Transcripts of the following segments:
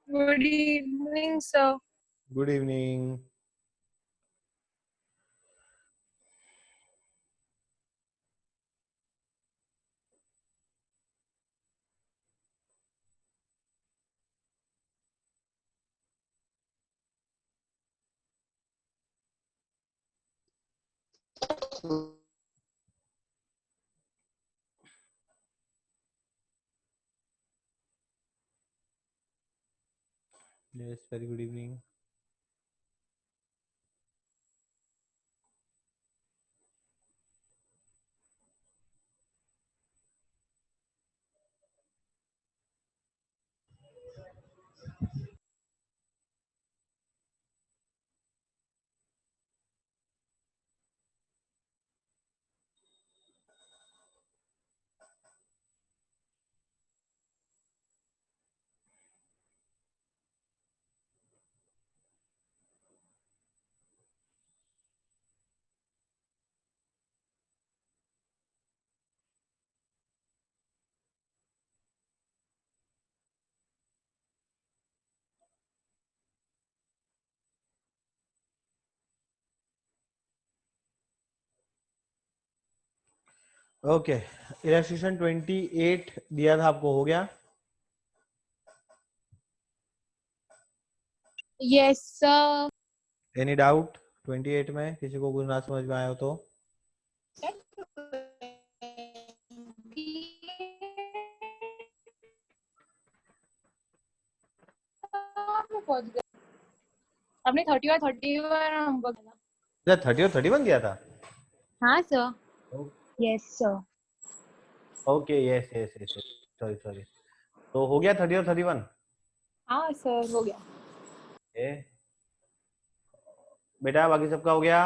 Good evening, sir. Good evening. Yes, very good evening. Okay, illustration 28 दिया था आपको, हो गया? Yes, sir. एनी डाउट 28 में? किसी को कुछ ना समझ में आया हो तो? आपने 30 और 31 नंबर क्या 30 और 31 दिया था? हाँ sir. Yes, sir. Okay, yes yes yes, sorry sorry. तो हो गया 30 और 31? हाँ सर, हो गया. ए बेटा, बाकी सबका हो गया?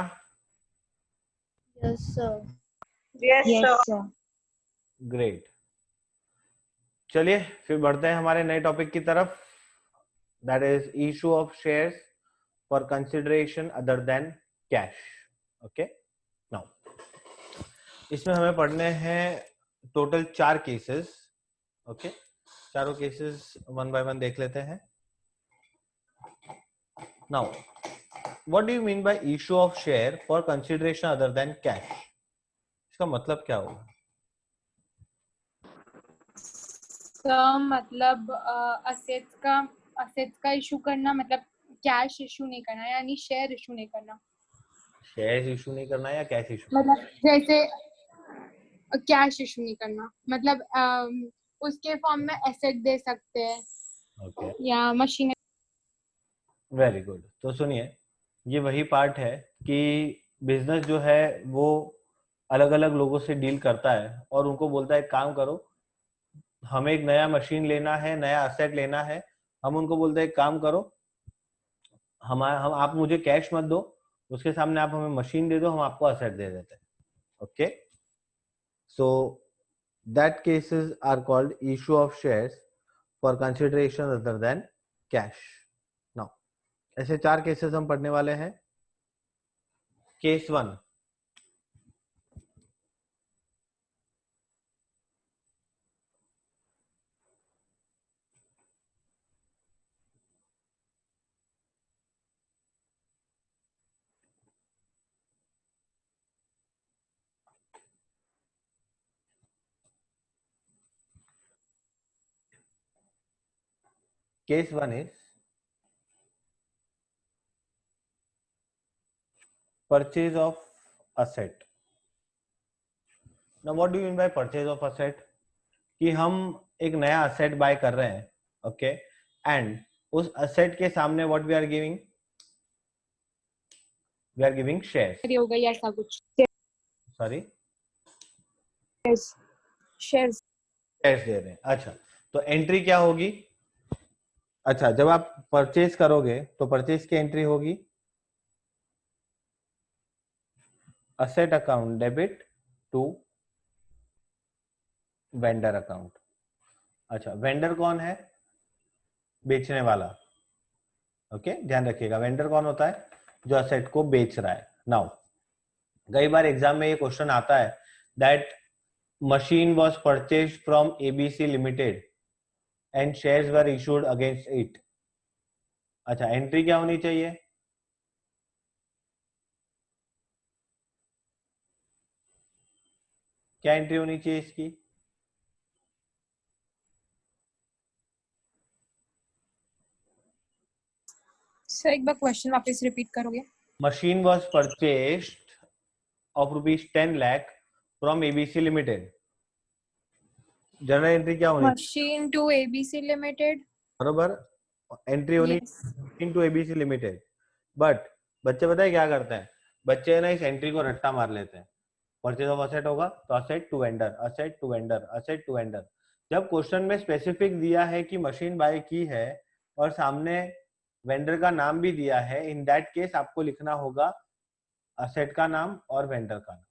Yes, sir. Yes, Yes, sir. sir. Great. चलिए फिर बढ़ते हैं हमारे नए टॉपिक की तरफ, that is issue of shares for consideration other than cash. Okay, now इसमें हमें पढ़ने हैं टोटल 4 केसेस। ओके, चारों केसेस वन बाय वन देख लेते हैं। Now what do you mean bye issue of share for consideration other than cash? इसका मतलब क्या होगा? सर मतलब असेट्स का इशू करना, मतलब कैश इशू नहीं करना, यानी शेयर इशू नहीं करना. शेयर इशू नहीं करना या कैश इशू? मतलब जैसे कैश इशू नहीं करना, मतलब उसके फॉर्म में एसेट दे सकते हैं. ओके, या मशीन. Very good. तो सुनिए, ये वही पार्ट है कि बिजनेस जो है वो अलग अलग लोगों से डील करता है और उनको बोलता है काम करो, हमें एक नया मशीन लेना है, नया असेट लेना है। हम उनको बोलते हैं काम करो, हम आप मुझे कैश मत दो, उसके सामने आप हमें मशीन दे दो, हम आपको असेट दे देते हैं। Okay, so that cases are called issue of shares for consideration other than cash. Now ऐसे 4 केसेस हम पढ़ने वाले हैं। Case 1, case 1 is purchase of asset. Now what do you mean by purchase of asset? कि हम एक नया asset by कर रहे हैं, ओके, एंड उस असेट के सामने what we are giving? We are giving shares. होगा या ऐसा कुछ। Sorry, shares. शेयर्स दे रहे हैं। अच्छा, तो एंट्री क्या होगी? अच्छा, जब आप परचेज करोगे तो परचेज की एंट्री होगी asset account debit to vendor account. अच्छा, वेंडर कौन है? बेचने वाला। ओके, ध्यान रखिएगा, वेंडर कौन होता है? जो असेट को बेच रहा है। नाउ कई बार एग्जाम में ये क्वेश्चन आता है that machine was purchase from ABC limited and shares were issued against it. अच्छा, एंट्री क्या होनी चाहिए? क्या एंट्री होनी चाहिए इसकी? सर एक बार क्वेश्चन वापस रिपीट करोगे? Machine was purchased of ₹10 lakh from ABC limited. Journal entry क्या होनी? Machine to ABC limited. बरोबर, एंट्री होनी yes. Into ABC limited. But बच्चे पता है क्या करते हैं? बच्चे ना इस एंट्री को रट्टा मार लेते हैं। परचेज ऑफ असेट होगा तो asset to vendor, asset to vendor, asset to vendor. जब क्वेश्चन में स्पेसिफिक दिया है कि मशीन बाय की है और सामने वेंडर का नाम भी दिया है, इन दैट केस आपको लिखना होगा असेट का नाम और वेंडर का नाम।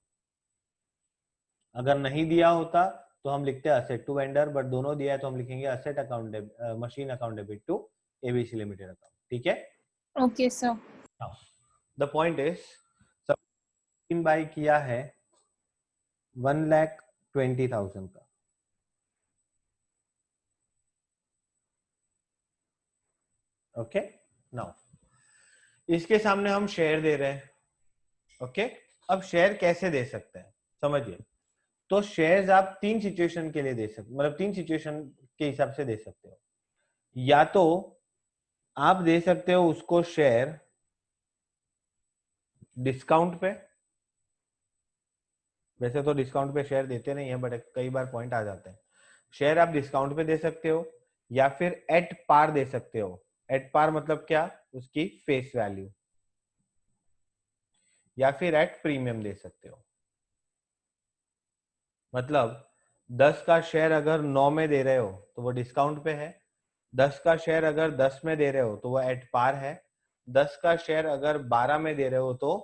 अगर नहीं दिया होता तो हम लिखते हैं असेट टू वेंडर, बट दोनों दिया है तो हम लिखेंगे asset account machine account debit to ABC limited account. ठीक है? Okay sir. The point is, सब बाय किया है 1,20,000 का। ओके, नाउ इसके सामने हम शेयर दे रहे हैं। ओके, अब शेयर कैसे दे सकते हैं समझिए। तो शेयर्स आप 3 सिचुएशन के लिए दे सकते, मतलब 3 सिचुएशन के हिसाब से दे सकते हो। या तो आप दे सकते हो उसको शेयर डिस्काउंट पे। वैसे तो डिस्काउंट पे शेयर देते नहीं है, बट कई बार पॉइंट आ जाते हैं। शेयर आप डिस्काउंट पे दे सकते हो, या फिर एट पार दे सकते हो। एट पार मतलब क्या? उसकी फेस वैल्यू। या फिर एट प्रीमियम दे सकते हो। मतलब 10 का शेयर अगर 9 में दे रहे हो तो वो डिस्काउंट पे है। 10 का शेयर अगर 10 में दे रहे हो तो वो एट पार है। 10 का शेयर अगर 12 में दे रहे हो तो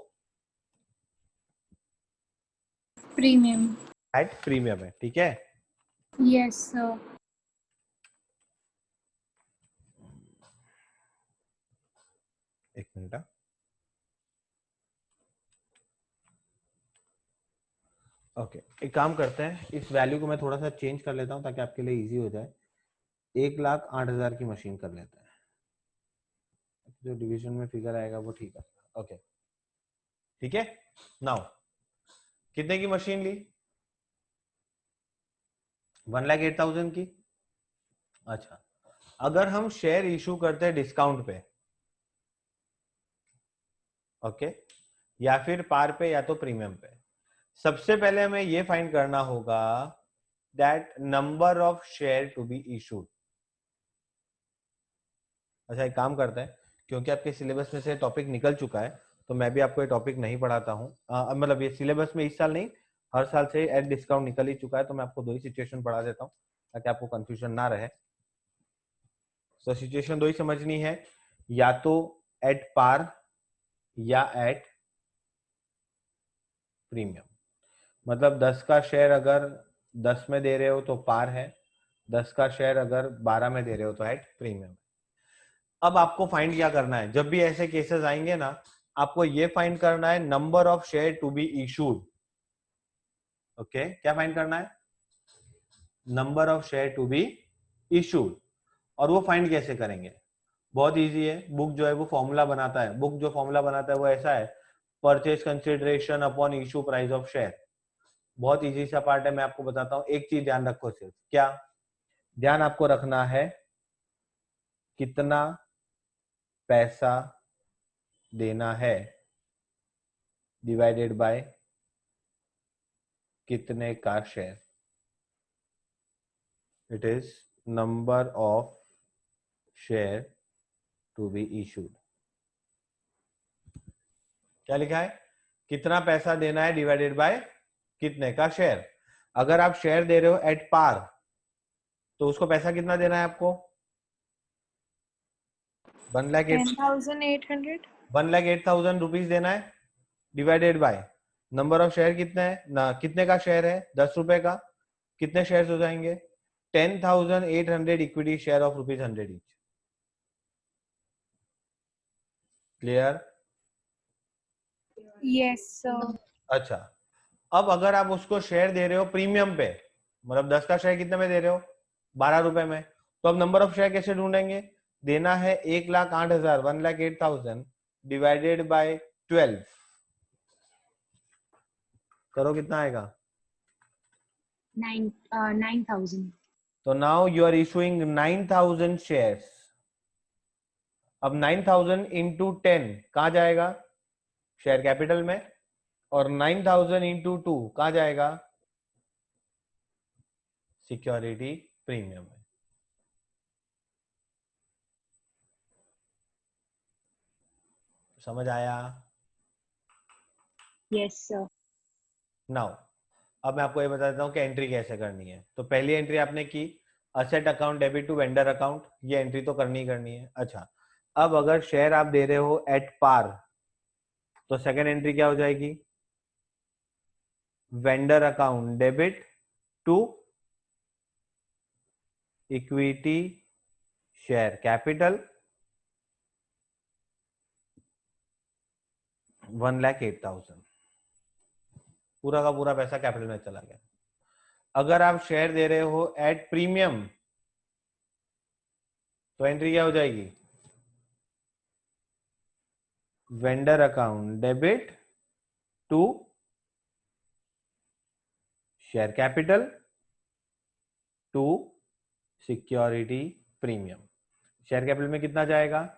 प्रीमियम। एट प्रीमियम है। ठीक है? Yes sir. एक मिनट। ओके, एक काम करते हैं, इस वैल्यू को मैं थोड़ा सा चेंज कर लेता हूं ताकि आपके लिए इजी हो जाए। 1,08,000 की मशीन कर लेते हैं। जो डिवीजन में फिगर आएगा वो ठीक है। ओके, ठीक है। नाउ कितने की मशीन ली? 1,08,000 की। अच्छा, अगर हम शेयर इशू करते हैं डिस्काउंट पे, ओके, या फिर पार पे या तो प्रीमियम पे, सबसे पहले हमें ये फाइंड करना होगा that number of share to be issued. अच्छा, एक काम करते हैं, क्योंकि आपके सिलेबस में से टॉपिक निकल चुका है तो मैं भी आपको ये टॉपिक नहीं पढ़ाता हूँ। मतलब ये सिलेबस में इस साल नहीं, हर साल से एट डिस्काउंट निकल ही चुका है, तो मैं आपको 2 ही सिचुएशन पढ़ा देता हूँ ताकि आपको कंफ्यूजन ना रहे। तो सिचुएशन 2 ही समझनी है, या तो एट पार या एट प्रीमियम। मतलब 10 का शेयर अगर 10 में दे रहे हो तो पार है, 10 का शेयर अगर 12 में दे रहे हो तो एट प्रीमियम। अब आपको फाइंड क्या करना है, जब भी ऐसे केसेस आएंगे ना, आपको ये फाइंड करना है number of share to be issued. Okay, क्या फाइंड करना है? Number of share to be issued. और वो फाइंड कैसे करेंगे? बहुत इजी है। बुक जो है वो फॉर्मूला बनाता है, बुक जो फॉर्मूला बनाता है वो ऐसा है, purchase consideration upon issue price of share. बहुत इजी सा पार्ट है, मैं आपको बताता हूँ। एक चीज ध्यान रखो, सिर्फ क्या ध्यान आपको रखना है, कितना पैसा देना है डिवाइडेड बाय कितने का शेयर। It is number of share to be issued. क्या लिखा है? कितना पैसा देना है डिवाइडेड बाय कितने का शेयर। अगर आप शेयर दे रहे हो एट पार, तो उसको पैसा कितना देना है आपको? 10,800 1,08,000 रुपीज देना है, divided by number of share कितना है ना, कितने का शेयर है? 10 रुपए का। कितने शेयर हो जाएंगे? 10,800 equity share of ₹100 each. Clear? Yes sir. अच्छा, अब अगर आप उसको शेयर दे रहे हो प्रीमियम पे, मतलब 10 का शेयर कितने में दे रहे हो? 12 रुपए में। तो अब नंबर ऑफ शेयर कैसे ढूंढेंगे? देना है 1,08,000, 1,08,000 डिवाइडेड बाय 12। करो, कितना आएगा? 9,000. तो now you are issuing 9,000 shares. अब 9,000 इंटू 10 कहां जाएगा? शेयर कैपिटल में। और 9,000 इंटू 2 कहां जाएगा? सिक्योरिटी प्रीमियम में। समझ आया? Yes, sir. नाउ अब मैं आपको ये बता देता हूँ कि एंट्री कैसे करनी है। तो पहली एंट्री आपने की, asset account debit to vendor account, ये एंट्री तो करनी ही करनी है। अच्छा, अब अगर शेयर आप दे रहे हो एट पार, तो सेकेंड एंट्री क्या हो जाएगी? Vendor account debit to equity share capital 1,08,000। पूरा का पूरा पैसा कैपिटल में चला गया। अगर आप शेयर दे रहे हो एट प्रीमियम, तो एंट्री क्या हो जाएगी? Vendor account debit to share capital to security premium. Share capital में कितना जाएगा?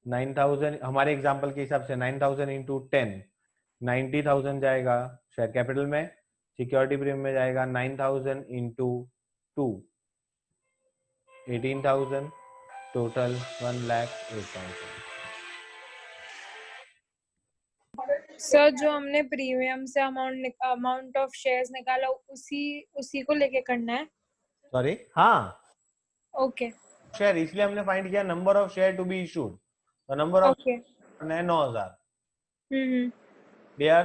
9,000, हमारे एग्जांपल के हिसाब से 9,000 इंटू 10 90,000 जाएगा शेयर कैपिटल में। सिक्योरिटी प्रीमियम में जाएगा 9,000 इंटू 2 18,000, टोटल 1,08,000। सर जो हमने प्रीमियम से अमाउंट ऑफ शेयर्स निकाला उसी को लेके करना है। सॉरी, हाँ, ओके शेयर, इसलिए हमने फाइंड किया number of share to be issued. तो number of okay 9,000। Hmm clear?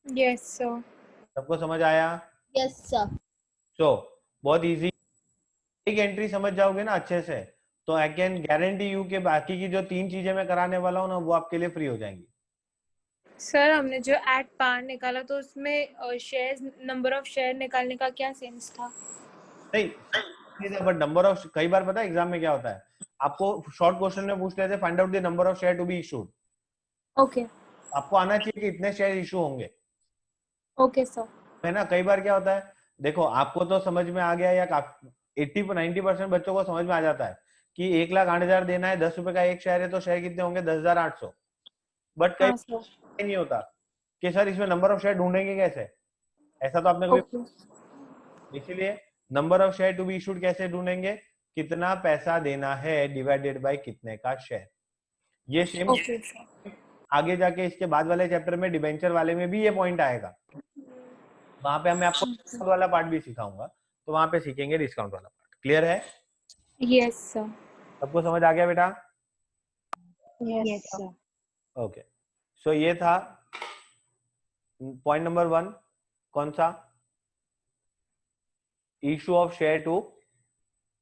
Yes sir. सबको समझ आया? Yes, sir. सो बहुत इजी। एक एंट्री समझ जाओगे ना अच्छे से, तो आई कैन गारंटी यू कि बाकी की जो 3 चीजें मैं कराने वाला हूँ ना, वो आपके लिए फ्री हो जाएंगी। सर हमने जो एट पार निकाला तो उसमें शेयर्स नंबर ऑफ शेयर निकालने का क्या सेंस था? नहीं, बट नंबर ऑफ, कई बार पता है एग्जाम में क्या होता है, आपको शॉर्ट क्वेश्चन में पूछ लेते हैं find out the number of share to be issued. Okay आपको आना चाहिए कि इतने शेयर इशू होंगे, ओके सर। है ना। कई बार क्या होता है, देखो आपको तो समझ में आ गया, या 80-90% बच्चों को समझ में आ जाता है कि 1,08,000 देना है, 10 रुपए का एक शेयर है, तो शेयर कितने होंगे? 10,800। बट कई हाँ सर। नहीं होता कि सर इसमें नंबर ऑफ शेयर ढूंढेंगे कैसे, ऐसा तो आपने कभी। ओके इसीलिए number of share to be issued कैसे ढूंढेंगे? कितना पैसा देना है डिवाइडेड बाय कितने का शेयर। ये सेम ओके सर। आगे जाके इसके बाद वाले चैप्टर में डिबेंचर वाले में भी ये पॉइंट आएगा। वहां पे मैं आपको डिस्काउंट वाला पार्ट भी सिखाऊंगा, तो वहां पे सीखेंगे डिस्काउंट वाला पार्ट। क्लियर है? Yes sir. सबको समझ आ गया बेटा? Yes, sir. ओके, सो ये था पॉइंट नंबर 1। कौन सा? Issue of share to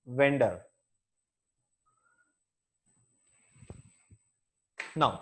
vendor. Now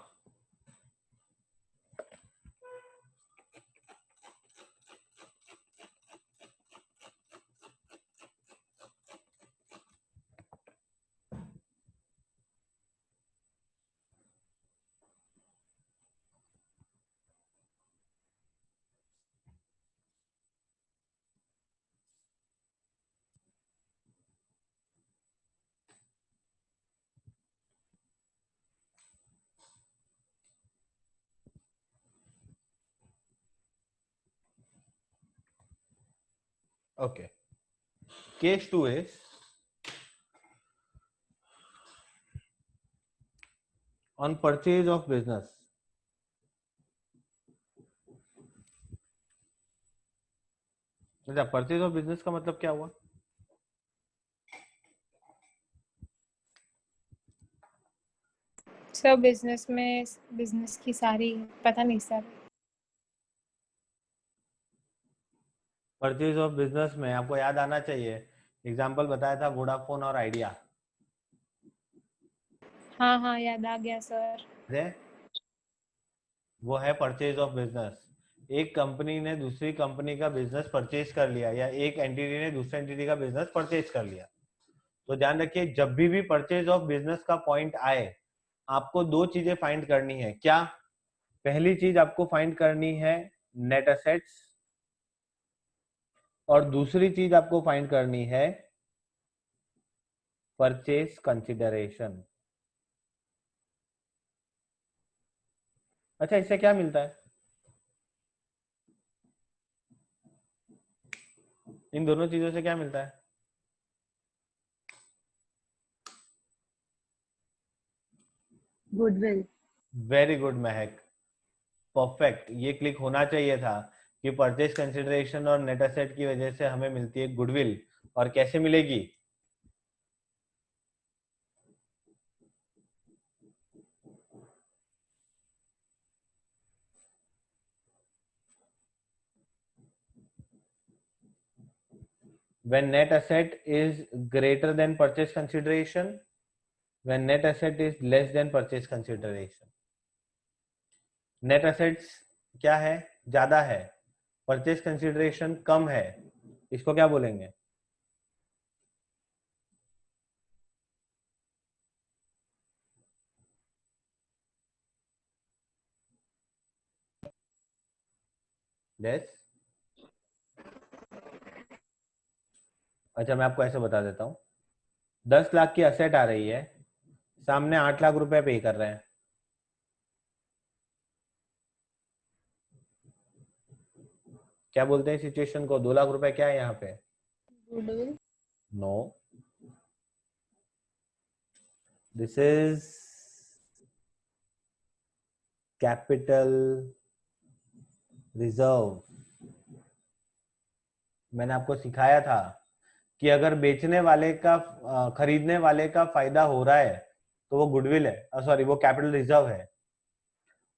okay, case 2 is on purchase of business. अच्छा, परचेज ऑफ बिजनेस का मतलब क्या हुआ? सर बिजनेस में बिजनेस की सारी पता नहीं सर। परचेज ऑफ बिजनेस में आपको याद आना चाहिए, एग्जांपल बताया था वोडाफोन और आइडिया। हाँ हाँ याद आ गया सर। वो है परचेज ऑफ बिजनेस। एक कंपनी ने दूसरी कंपनी का बिजनेस परचेज कर लिया या एक एंटिटी ने दूसरी एंटिटी का बिजनेस परचेज कर लिया। तो ध्यान रखिए, जब भी परचेज ऑफ बिजनेस का पॉइंट आए, आपको दो चीजें फाइंड करनी है। क्या? पहली चीज आपको फाइंड करनी है नेट एसेट्स, और दूसरी चीज आपको फाइंड करनी है परचेज कंसिडरेशन। अच्छा, इससे क्या मिलता है? इन दोनों चीजों से क्या मिलता है? गुडविल। वेरी गुड महक, परफेक्ट। ये क्लिक होना चाहिए था कि परचेज कंसिडरेशन और नेट एसेट की वजह से हमें मिलती है गुडविल। और कैसे मिलेगी? when net asset is greater than purchase consideration, when net asset is less than purchase consideration। Net assets क्या है? ज्यादा है। परचेज कंसिडरेशन कम है। इसको क्या बोलेंगे? यस। अच्छा, मैं आपको ऐसे बता देता हूँ। 10 लाख की असेट आ रही है, सामने 8 लाख रुपए पे कर रहे हैं। क्या बोलते हैं सिचुएशन को? 2 लाख रुपए क्या है यहाँ पे? Goodwill. No, this is capital reserve. मैंने आपको सिखाया था कि अगर बेचने वाले का खरीदने वाले का फायदा हो रहा है तो वो गुडविल है, सॉरी वो कैपिटल रिजर्व है।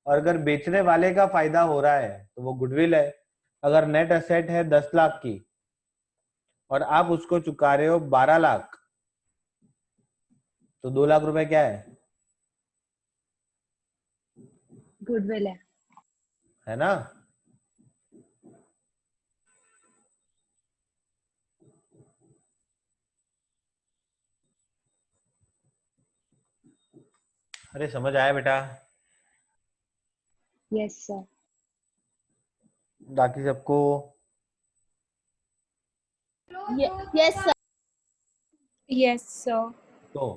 और अगर बेचने वाले का फायदा हो रहा है तो वो गुडविल है। अगर नेट एसेट है 10 लाख की और आप उसको चुका रहे हो 12 लाख, तो 2 लाख रुपए क्या गुडविल है ना? अरे समझ आया बेटा? Yes sir. बाकी सबको? Yes sir. Yes sir. तो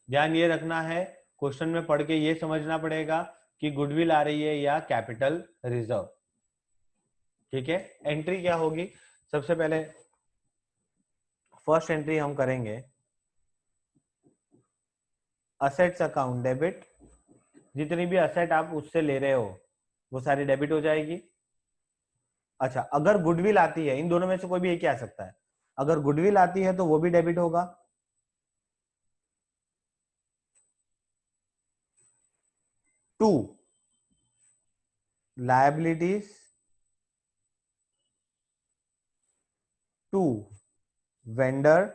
ध्यान ये रखना है, क्वेश्चन में पढ़ के ये समझना पड़ेगा कि गुडविल आ रही है या कैपिटल रिजर्व। ठीक है, एंट्री क्या होगी? सबसे पहले फर्स्ट एंट्री हम करेंगे असेट्स अकाउंट डेबिट। जितनी भी असेट आप उससे ले रहे हो वो सारी डेबिट हो जाएगी। अच्छा, अगर गुडविल आती है, इन दोनों में से कोई भी एक ही आ सकता है, अगर गुडविल आती है तो वो भी डेबिट होगा। 2 लायबिलिटीज टू वेंडर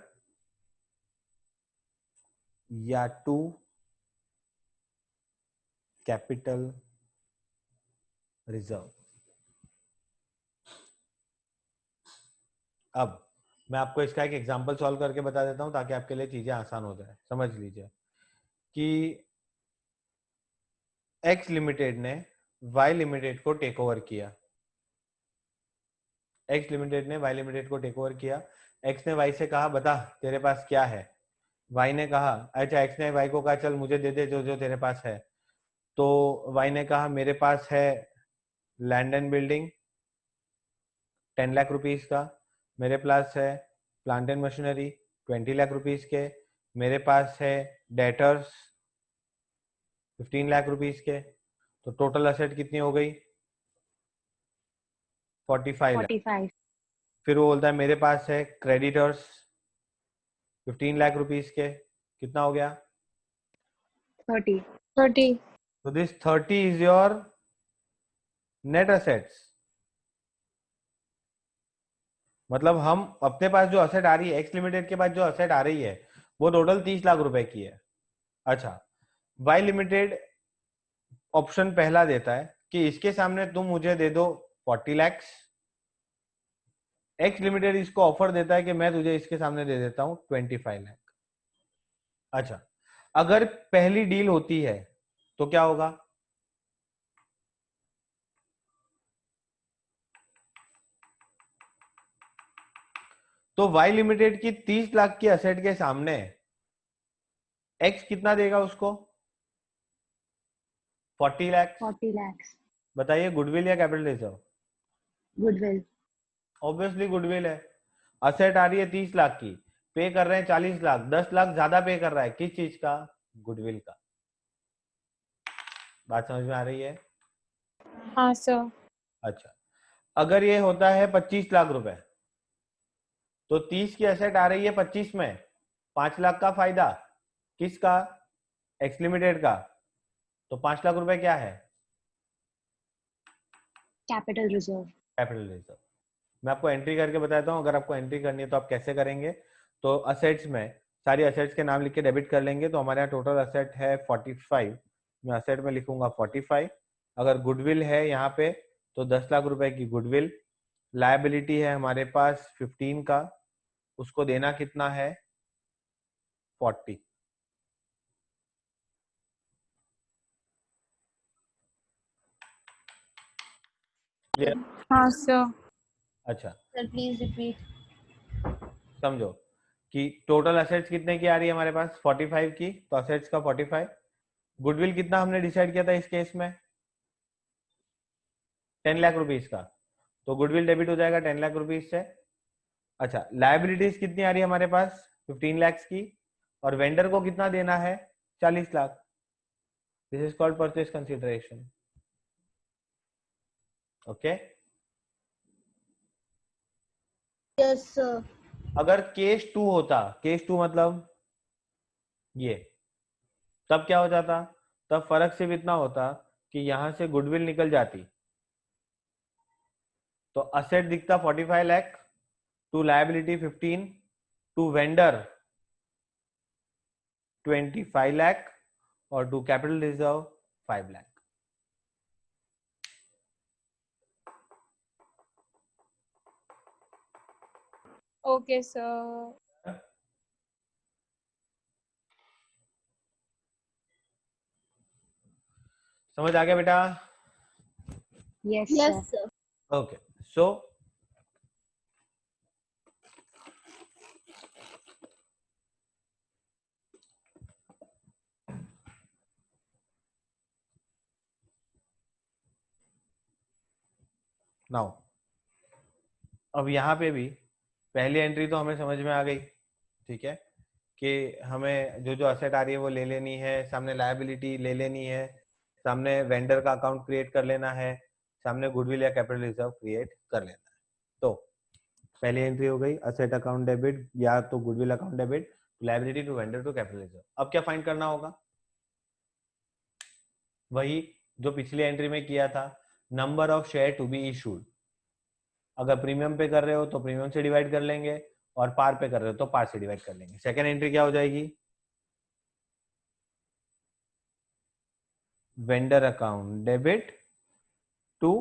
या टू कैपिटल रिजर्व। अब मैं आपको इसका एक एग्जांपल सॉल्व करके बता देता हूं ताकि आपके लिए चीजें आसान हो जाए। समझ लीजिए कि एक्स लिमिटेड ने वाई लिमिटेड को टेक ओवर किया। एक्स लिमिटेड ने वाई लिमिटेड को टेक ओवर किया। एक्स ने वाई से कहा बता तेरे पास क्या है। वाई ने कहा, अच्छा एक्स ने वाई को कहा चल मुझे दे दे जो जो तेरे पास है। तो वाई ने कहा मेरे पास है land and building 10 lakh rupees का, मेरे पास है plant and machinery 20 lakh rupees के, मेरे पास है डेटर्स 15 लाख रुपीस के। तो टोटल असेट कितनी हो गई? 45 लाख। 45. फिर वो बोलता है मेरे पास है क्रेडिटर्स 15 लाख रुपीस के, कितना हो गया? 30. 30. तो this 30 is your net assets. मतलब हम अपने पास जो असेट आ रही है, एक्स लिमिटेड के पास जो असेट आ रही है वो टोटल 30 लाख रुपए की है। अच्छा, वाई लिमिटेड ऑप्शन पहला देता है कि इसके सामने तुम मुझे दे दो 40 लाख। एक्स लिमिटेड इसको ऑफर देता है कि मैं तुझे इसके सामने दे देता हूं 25 लाख। अच्छा, अगर पहली डील होती है तो क्या होगा? तो वाई लिमिटेड की 30 लाख की असेट के सामने एक्स कितना देगा उसको? 40 लाख। 40 lakhs. बताइए गुडविल या capital reserve? Goodwill. Obviously goodwill है। असेट आ रही है 30 लाख की, पे कर रहे हैं 40 लाख, 10 लाख ज्यादा पे कर रहा है, किस चीज का? गुडविल का। बात समझ में आ रही है? हाँ सर. अच्छा, अगर ये होता है 25 लाख रुपए, तो 30 की असेट आ रही है 25 में, 5 लाख का फायदा किसका? एक्स लिमिटेड का। तो 5 लाख रुपए क्या है? Capital reserve. Capital reserve. मैं आपको एंट्री करके बताता हूँ, अगर आपको एंट्री करनी है तो आप कैसे करेंगे। तो असेट्स में सारी असेट्स के नाम लिख के डेबिट कर लेंगे। तो हमारे यहाँ टोटल असेट है 45, मैं असेट में लिखूंगा 45। अगर गुडविल है यहाँ पे तो 10 लाख रुपए की गुडविल। लायबिलिटी है हमारे पास 15 का, उसको देना कितना है? 40। क्लियर? हाँ सर. अच्छा, Sir, please repeat. समझो कि टोटल असेट्स कितने की आ रही है हमारे पास? 45 की। तो असेट्स का 45। गुडविल कितना हमने डिसाइड किया था इस केस में? 10 लाख रुपीस का। तो गुडविल डेबिट हो जाएगा 10 लाख रुपीस से। अच्छा, लायबिलिटीज कितनी आ रही है हमारे पास? 15 लाख की। और वेंडर को कितना देना है? 40 lakh. This is called purchase consideration. Okay. Yes, sir. अगर केस 2 होता, केस 2 मतलब ये, तब क्या हो जाता? तब फर्क सिर्फ इतना होता कि यहां से गुडविल निकल जाती, तो असेट दिखता 45 lakh, to liability 15, to vendor 25 lakh और to capital reserve 5 lakh. Okay sir. समझ आ गया बेटा? Yes, Yes, sir. sir. Okay, so now अब यहाँ पे भी पहली एंट्री तो हमें समझ में आ गई, ठीक है, कि हमें जो जो असेट आ रही है वो ले लेनी है, सामने लायबिलिटी ले लेनी है, सामने वेंडर का अकाउंट क्रिएट कर लेना है, सामने गुडविल या कैपिटल रिजर्व क्रिएट कर लेना है। तो पहली एंट्री हो गई असेट अकाउंट डेबिट या तो goodwill account debit, liability to vendor to capital reserve. अब क्या फाइंड करना होगा? वही जो पिछली एंट्री में किया था, number of share to be issued. अगर प्रीमियम पे कर रहे हो तो प्रीमियम से डिवाइड कर लेंगे और पार पे कर रहे हो तो पार से डिवाइड कर लेंगे। सेकेंड एंट्री क्या हो जाएगी? vendor account debit to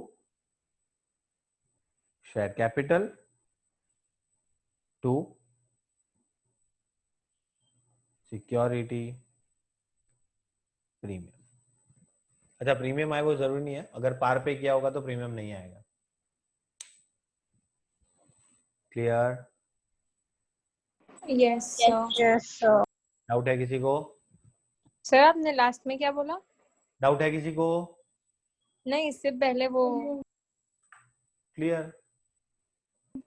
share capital to security premium. अच्छा, प्रीमियम आए वो जरूरी नहीं है, अगर पार पे किया होगा तो प्रीमियम नहीं आएगा. क्लियर? Yes sir. डाउट है किसी को? सर आपने लास्ट में क्या बोला? डाउट है किसी को? नहीं, इससे पहले वो क्लियर?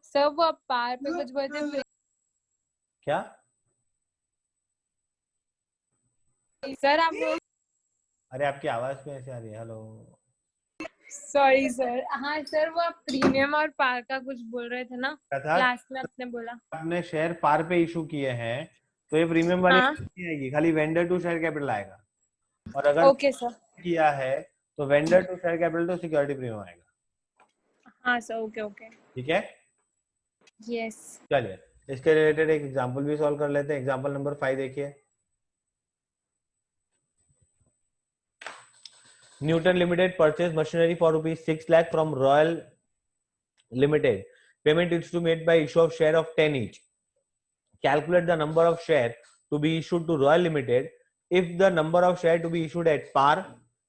सर वो आप पार पे कुछ बोलते क्या? सर आप अरे आपकी आवाज में ऐसे आ रही है. हेलो. Sorry sir. हाँ सर, वो आप प्रीमियम और पार का कुछ बोल रहे थे ना लास्ट में, आपने बोला. आपने शेयर पार पे इशू किए हैं तो ये प्रीमियम वाली हाँ. नहीं आएगी, खाली वेंडर टू शेयर कैपिटल आएगा. और अगर ओके सर. किया है तो वेंडर टू शेयर कैपिटल तो सिक्योरिटी प्रीमियम आएगा. हाँ सर. Okay okay. ठीक है. यस. चलिए इसके रिलेटेड एक एग्जांपल भी सॉल्व कर लेते हैं. एग्जांपल नंबर 5 देखिए. Newton Limited purchased machinery for rupees 6 lakh from Royal Limited. Payment is to be made by issue of share of 10 each. Calculate the number of share to be issued to Royal Limited if the number of share to be issued at par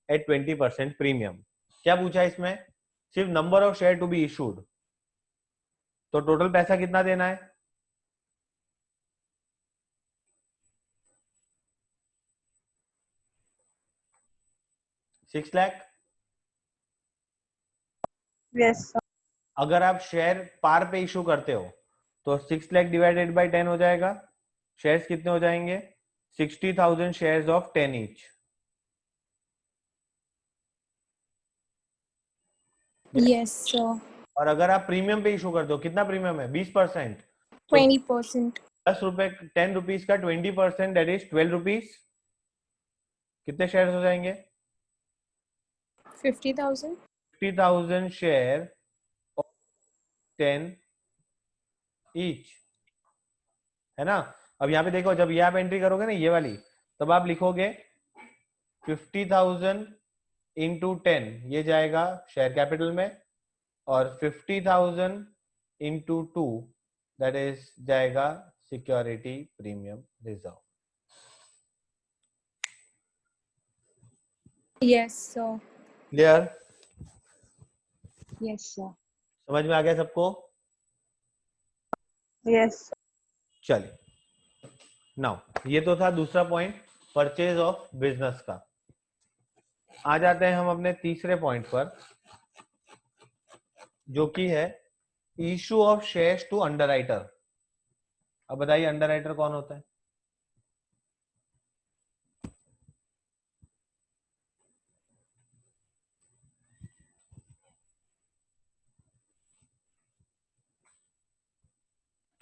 at 20% premium. क्या पूछा है इसमें? सिर्फ number of share to be issued. तो total पैसा कितना देना है? $6 लाख. यस अगर आप शेयर पार पे इशू करते हो तो 6 लाख डिवाइडेड बाय 10 हो जाएगा. शेयर्स कितने हो जाएंगे? 60,000 shares of 10 each. Yes sir. और अगर आप प्रीमियम पे इशू करते हो, कितना प्रीमियम है? 20%. 20%. 10 रुपए 10 रुपीज का 20% दैट इज 12 रुपीज. कितने शेयर्स हो जाएंगे? 50,000. 50,000 शेयर ऑफ 10 ईच, है ना. अब यहाँ पे देखो, जब ये आप एंट्री करोगे ना ये वाली, तब आप लिखोगे 50,000 इंटू 10, ये जाएगा शेयर कैपिटल में, और 50,000 इंटू 2 दैट इज जाएगा security premium reserve. Yes sir. Clear? Yes sir. समझ में आ गया सबको? यस. चलिए नाउ ये तो था दूसरा पॉइंट, परचेज ऑफ बिजनेस का. आ जाते हैं हम अपने तीसरे पॉइंट पर, जो कि है issue of shares to underwriter. अब बताइए अंडरराइटर कौन होता है?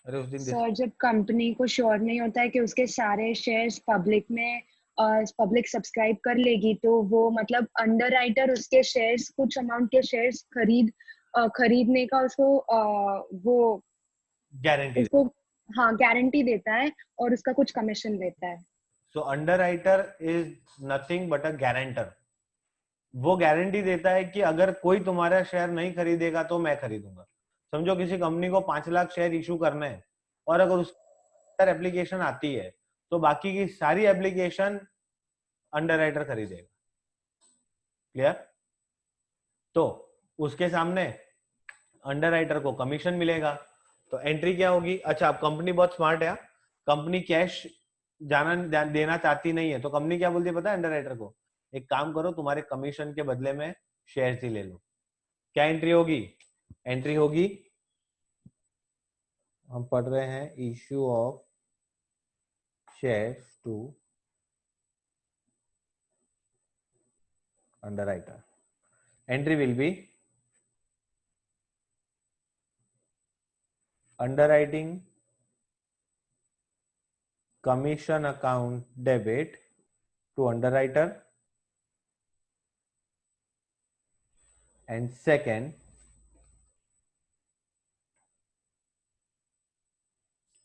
अरे उस दिन सर जब कंपनी को श्योर नहीं होता है कि उसके सारे शेयर्स पब्लिक में पब्लिक सब्सक्राइब कर लेगी, तो वो मतलब अंडरराइटर उसके शेयर्स, कुछ अमाउंट के शेयर्स खरीदने का उसको वो गारंटी. उसको हाँ गारंटी देता है और उसका कुछ कमीशन लेता है. So underwriter is nothing but a guarantor. वो गारंटी देता है कि अगर कोई तुम्हारा शेयर नहीं खरीदेगा तो मैं खरीदूंगा. समझो किसी कंपनी को 5 लाख शेयर इशू करने हैं, और अगर उस एप्लीकेशन आती है तो बाकी की सारी एप्लीकेशन अंडरराइटर खरीदेगा. क्लियर? तो उसके सामने अंडरराइटर को कमीशन मिलेगा. तो एंट्री क्या होगी? अच्छा, अब कंपनी बहुत स्मार्ट है. कंपनी कैश देना चाहती नहीं है, तो कंपनी क्या बोलती है पता है अंडरराइटर को? एक काम करो, तुम्हारे कमीशन के बदले में शेयर्स ही ले लो. क्या एंट्री होगी? एंट्री होगी, हम पढ़ रहे हैं, issue of shares to underwriter. Entry will be underwriting commission account debit to underwriter, and second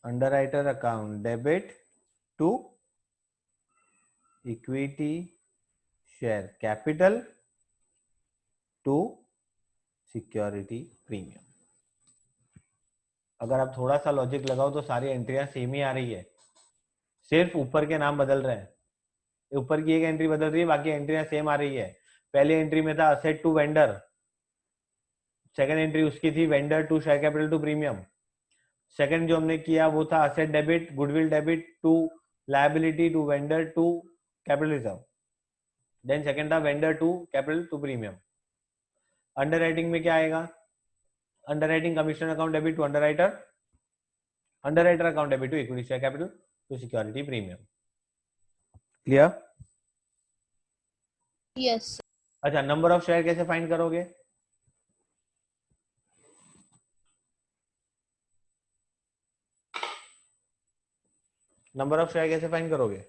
underwriter account debit to equity share capital to security premium. अगर आप थोड़ा सा लॉजिक लगाओ तो सारी एंट्रियां सेम ही आ रही है, सिर्फ ऊपर के नाम बदल रहे हैं। ऊपर की एक एंट्री बदल रही है, बाकी एंट्रियां सेम आ रही है। पहली एंट्री में था asset to vendor, second entry उसकी थी vendor to share capital to premium. Second जो हमने किया वो था asset debit goodwill debit to liability to vendor to capital reserve. Then second था vendor to capital to premium. Underwriting में क्या आएगा? Underwriting commission account debit to underwriter, underwriter account debit to equity share capital to security premium. Clear? Yes. अच्छा, number of share कैसे find करोगे? Number of share कैसे find करोगे?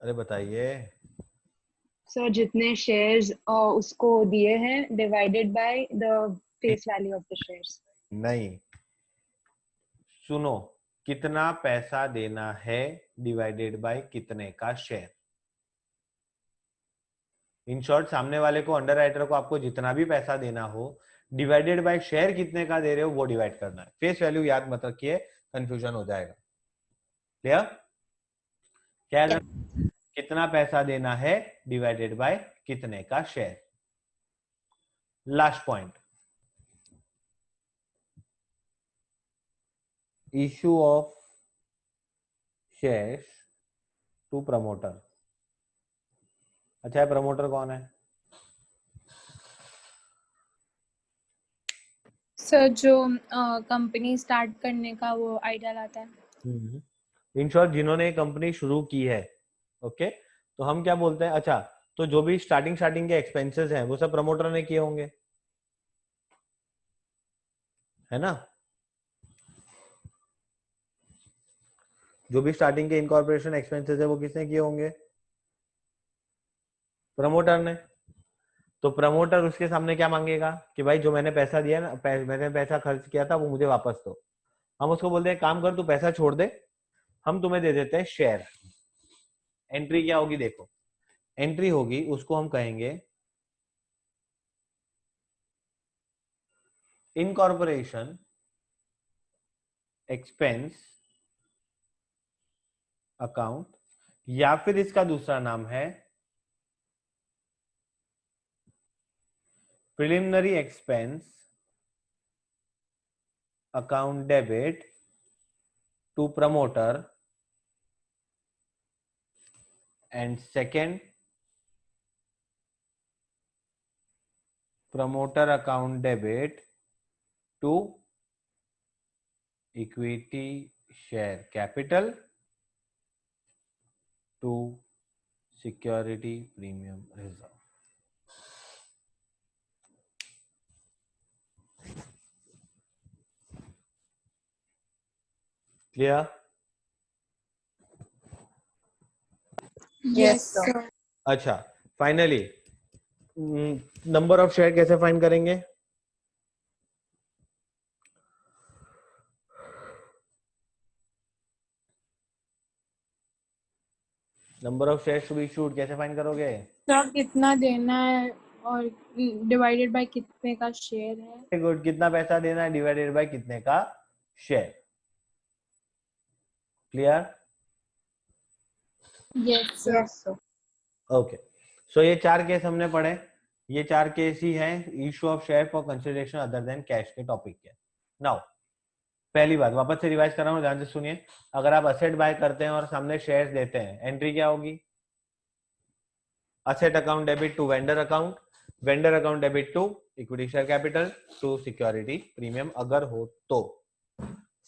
अरे बताइए। सर जितने शेयर्स उसको दिए हैं divided by the face value of the shares. नहीं, सुनो, कितना पैसा देना है डिवाइडेड बाय कितने का शेयर। इन शॉर्ट, सामने वाले को, अंडरराइटर को, आपको जितना भी पैसा देना हो डिवाइडेड बाय शेयर कितने का दे रहे हो वो डिवाइड करना है। फेस वैल्यू याद मत रखिए, कंफ्यूजन हो जाएगा। क्लियर? क्या है? कितना पैसा देना है डिवाइडेड बाय कितने का share. Last point, issue of shares to promoter. अच्छा, प्रमोटर कौन है? सर जो कंपनी स्टार्ट करने का वो आइडिया लाता है। इन शॉर्ट, जिन्होंने कंपनी शुरू की है। ओके, तो हम क्या बोलते हैं? अच्छा, तो जो भी स्टार्टिंग के एक्सपेंसेस हैं वो सब प्रमोटर ने किए होंगे, है ना? जो भी स्टार्टिंग के इनकॉर्पोरेशन एक्सपेंसेस है वो किसने किए होंगे? प्रमोटर ने। तो प्रमोटर उसके सामने क्या मांगेगा कि भाई जो मैंने पैसा दिया ना, मैंने पैसा खर्च किया था वो मुझे वापस दो। हम उसको बोलते हैं काम कर, तू पैसा छोड़ दे, हम तुम्हें दे देते हैं शेयर। एंट्री क्या होगी? देखो, एंट्री होगी, उसको हम कहेंगे इनकॉर्पोरेशन एक्सपेंस अकाउंट, या फिर इसका दूसरा नाम है preliminary expense account debit to promoter, and second promoter account debit to equity share capital to security premium reserve. Clear? Yes sir. अच्छा, फाइनली नंबर ऑफ शेयर कैसे फाइंड करेंगे? Number of share to be issued कैसे find करोगे? Sir कितना देना है और divided by कितने का शेयर है। गुड, कितना पैसा देना है डिवाइडेड बाय कितने का शेयर। Clear? Yes sir. Okay, so ये 4 केस हमने पढ़े। ये 4 केस ही हैं issue of share for consideration other than cash के टॉपिक के। नाउ पहली बात वापस से रिवाइज कर रहा हूं, ध्यान से सुनिए। अगर आप असेट बाय करते हैं और सामने शेयर्स देते हैं, एंट्री क्या होगी? Asset account debit to vendor account, vendor account debit to equity share capital to security premium अगर हो तो।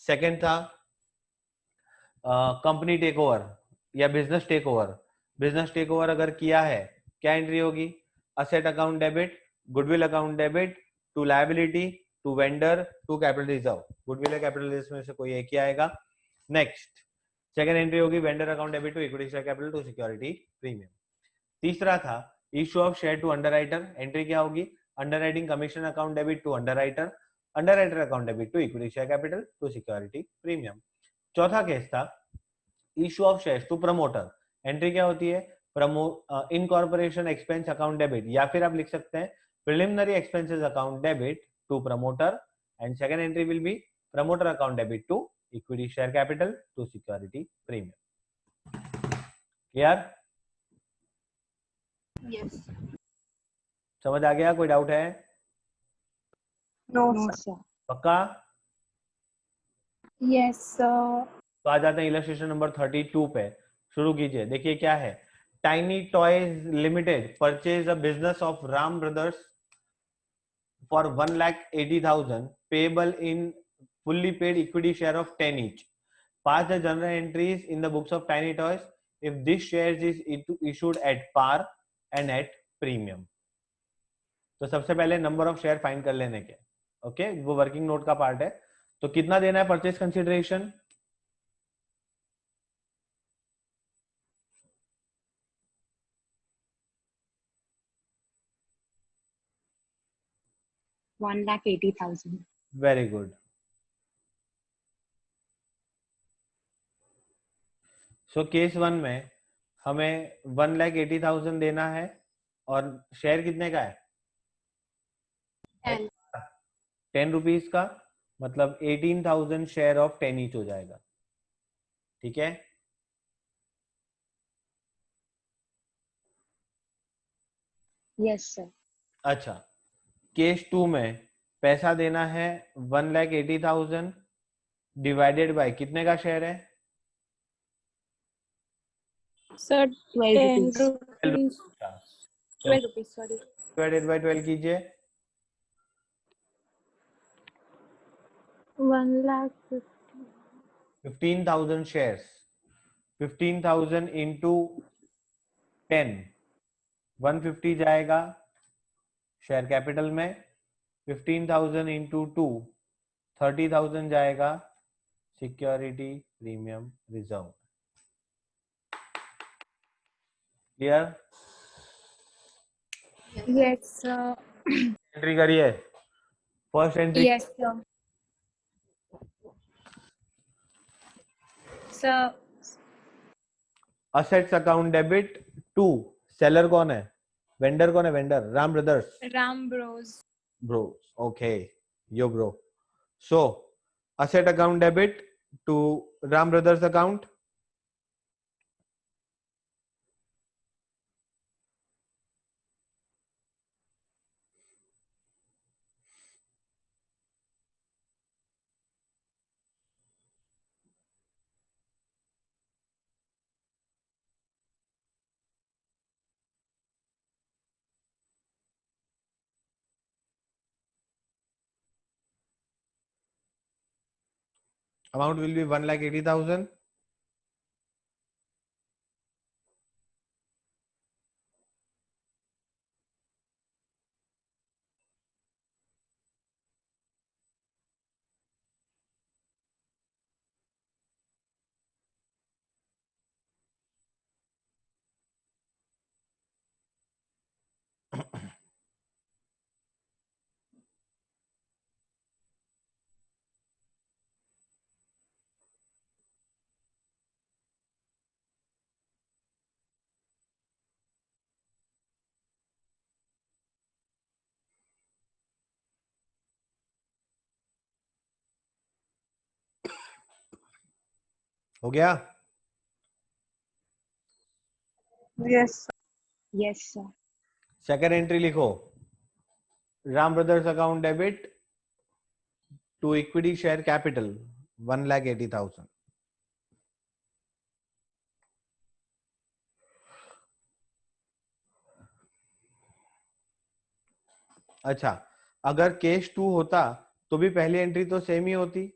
सेकेंड था कंपनी टेक ओवर या business take over. Business take over अगर किया है, क्या एंट्री होगी? Asset account debit, goodwill account debit to liability to vendor to capital reserve. Goodwill या कैपिटल रिजर्व में से कोई एक ही आएगा। नेक्स्ट, सेकंड एंट्री होगी vendor account debit to equity share capital to security premium. तीसरा था issue of share to underwriter, entry क्या होगी? Underwriting commission account debit to underwriter, underwriter account debit to equity share capital to security premium. चौथा case था issue of shares to promoter. Entry क्या होती है? Incorporation expense account debit, या फिर आप लिख सकते हैं preliminary expenses account debit to promoter, and second entry will be promoter account debit to equity share capital to security premium. Clear? Yes. समझ आ गया? कोई डाउट है? No no sir. सर। पक्का? Yes sir. तो आ जाते हैं इलस्ट्रेशन नंबर 32 पे। शुरू कीजिए। देखिए क्या है, tiny toys limited purchase a business of Ram brothers for 1,80,000 payable in fully paid equity share of 10 each. Pass the journal entries in the books of Tiny Toys if this shares is issued at par and at premium. तो सबसे पहले number of share find कर लेने के, okay, वो working note का part है। तो कितना देना है purchase consideration? $1,80,000। Very good. So case 1 में हमें 1,80,000 देना है और शेयर कितने का है? 10 रुपीज का, मतलब 18,000 शेयर ऑफ 10 ईच हो जाएगा। ठीक है? Yes sir. अच्छा, केस 2 में पैसा देना है 1,80,000 डिवाइडेड बाय कितने का शेयर है? Sir 12 rupees. 12 rupees sorry. Divided by 12 कीजिए। 15,000 शेयर्स, 15,000 इंटू 10, 150 जाएगा शेयर कैपिटल में। 15,000 इंटू 2, 30,000 जाएगा security premium reserve. Clear? Yes sir. Entry करिए। First entry yes sir. Sir assets account debit to, seller कौन है? वेंडर कौन है? Vendor Ram brothers. Ram bros. Bro, okay, yo bro. So asset account debit to Ram Brothers account, amount will be 1,80,000. हो गया? Yes yes sir. Second entry लिखो, Ram brothers account debit to equity share capital 1,80,000। अच्छा, अगर case 2 होता तो भी पहली entry तो सेम ही होती,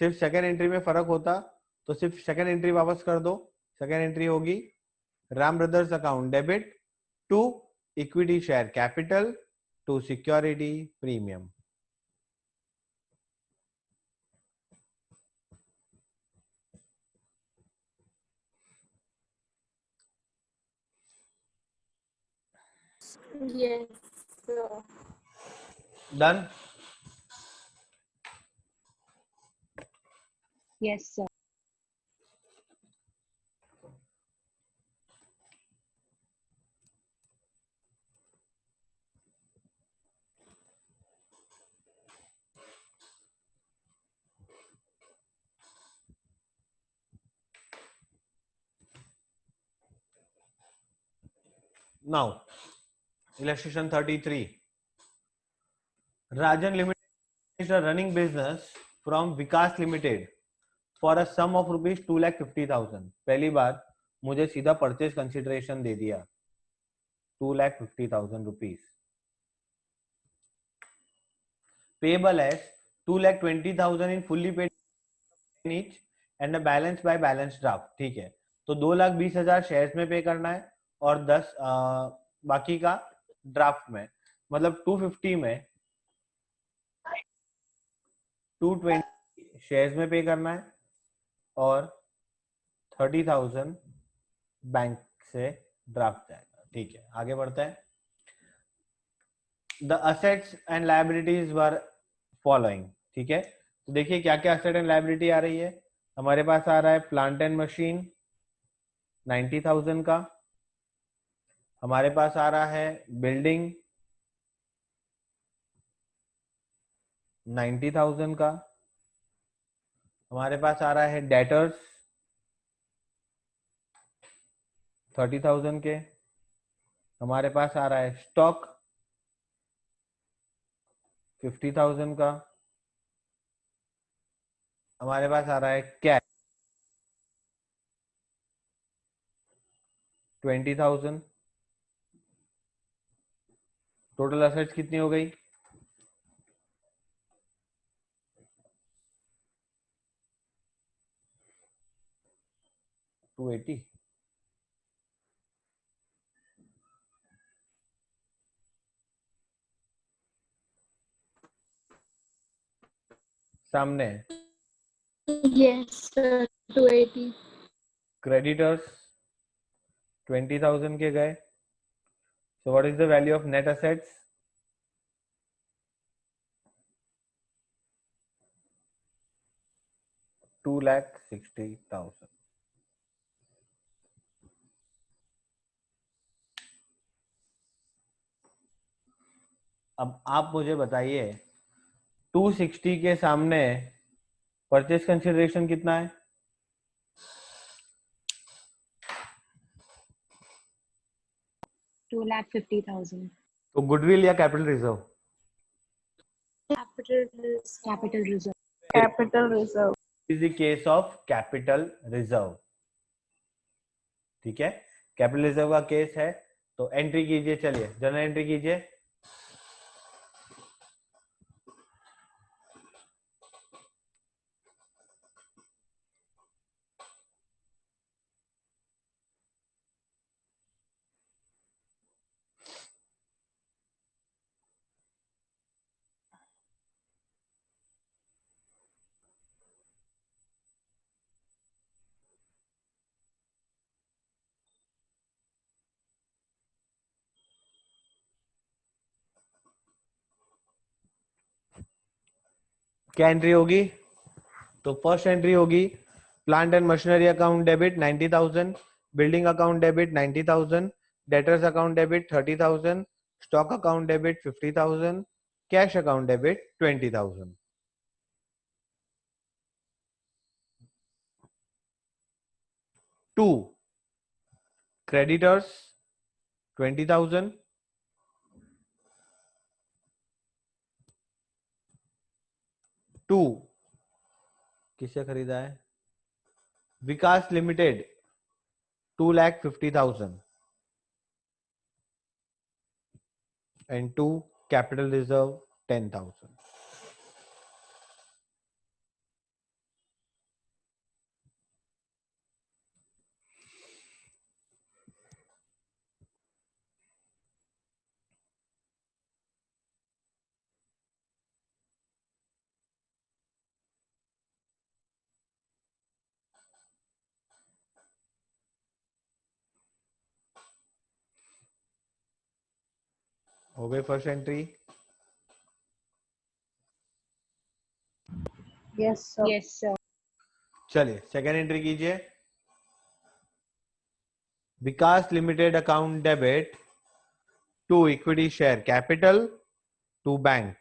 सिर्फ सेकंड एंट्री में फर्क होता। तो सिर्फ सेकंड एंट्री वापस कर दो। सेकंड एंट्री होगी Ram brothers account debit to equity share capital to security premium. Yes sir. Done? Yes, sir. Now, illustration 33. Rajan Limited is a running business from Vikas Limited for a sum of rupees 2,50,000. पहली बार मुझे सीधा purchase consideration दे दिया 2,50,000 rupees. Payable as 2,20,000 in fully paid in each and the balance by balance draft. ठीक है, तो 2,20,000 shares में पे करना है और 10 बाकी का ड्राफ्ट में, मतलब 250 में 220 शेयर्स में पे करना है और 30,000 बैंक से ड्राफ्ट जाएगा. ठीक है, आगे बढ़ते हैं. The assets and liabilities were following. ठीक है, तो देखिए क्या क्या असेट एंड लायबिलिटी आ रही है. हमारे पास आ रहा है प्लांट एंड मशीन 90,000 का. हमारे पास आ रहा है बिल्डिंग 90,000 का. हमारे पास आ रहा है डेटर्स 30,000 के. हमारे पास आ रहा है स्टॉक 50,000 का. हमारे पास आ रहा है कैश 20,000. टोटल असेट्स कितनी हो गई? 280. सामने Yes, sir. 280. क्रेडिटर्स 20,000 के गए. So what is the value of net assets? 2,60,000. अब आप मुझे बताइए 260 के सामने परचेज कंसिडरेशन कितना है? 2,50,000. तो गुडविल या capital reserve? Capital reserve. Capital reserve. Is the case of capital reserve. ठीक है, कैपिटल रिजर्व का केस है. तो एंट्री कीजिए, चलिए जनरल एंट्री कीजिए. क्या एंट्री होगी? तो फर्स्ट एंट्री होगी plant and machinery account debit 90,000, building account debit 90,000, debtors account debit 30,000, stock account debit 50,000, cash account debit 20,000. To creditors 20,000, to किससे खरीदा है? Vikas limited 2,50,000 and to capital reserve 10,000. हो गई first entry. Yes, sir. Yes, sir. चलिए second entry कीजिए. Vikas limited account debit to equity share capital to bank.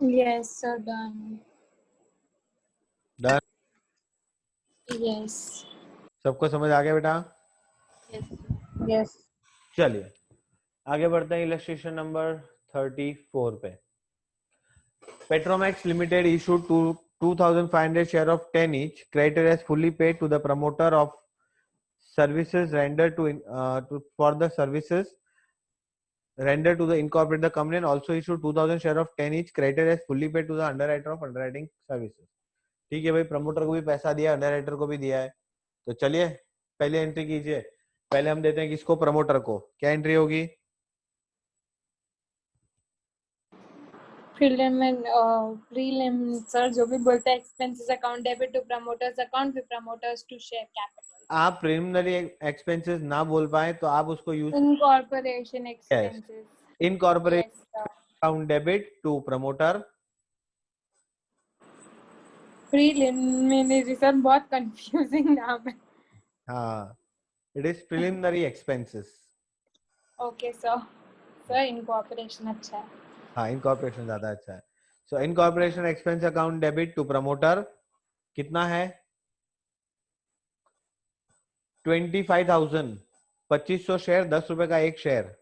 Yes, sir, done. Done. Yes. सबको समझ आ गया बेटा? Yes. Yes. चलिए आगे बढ़ते हैं इलस्ट्रेशन नंबर 34 पे. Petromax Limited issued 2,500 share of 10 each, credited as fully paid to the promoter of services rendered for the services rendered to the incorporated the company, and also issued 2,000 share of 10 each, credited as fully paid to the underwriter of underwriting services. ठीक है भाई, promoter को भी पैसा दिया, underwriter को भी दिया है. तो चलिए पहले एंट्री कीजिए. पहले हम देते हैं किसको? प्रमोटर को. क्या एंट्री होगी? प्रीलिम सर जो भी बोलते हैं, expenses account debit to promoters account with promoters to share capital. आप प्रिलिमिनरी एक्सपेंसेस ना बोल पाए तो आप उसको use incorporation expenses. Incorporate Yes, sir. Account debit to promoter. Preliminary sir बहुत कंफ्यूजिंग नाम है. हाँ, it is preliminary expenses. Okay sir. Sir incorporation अच्छा है. हाँ, इनकॉर्पोरेशन ज्यादा अच्छा है. So incorporation expense account debit to promoter कितना है? 25,000. 2500 शेयर, 10 रुपए का एक शेयर.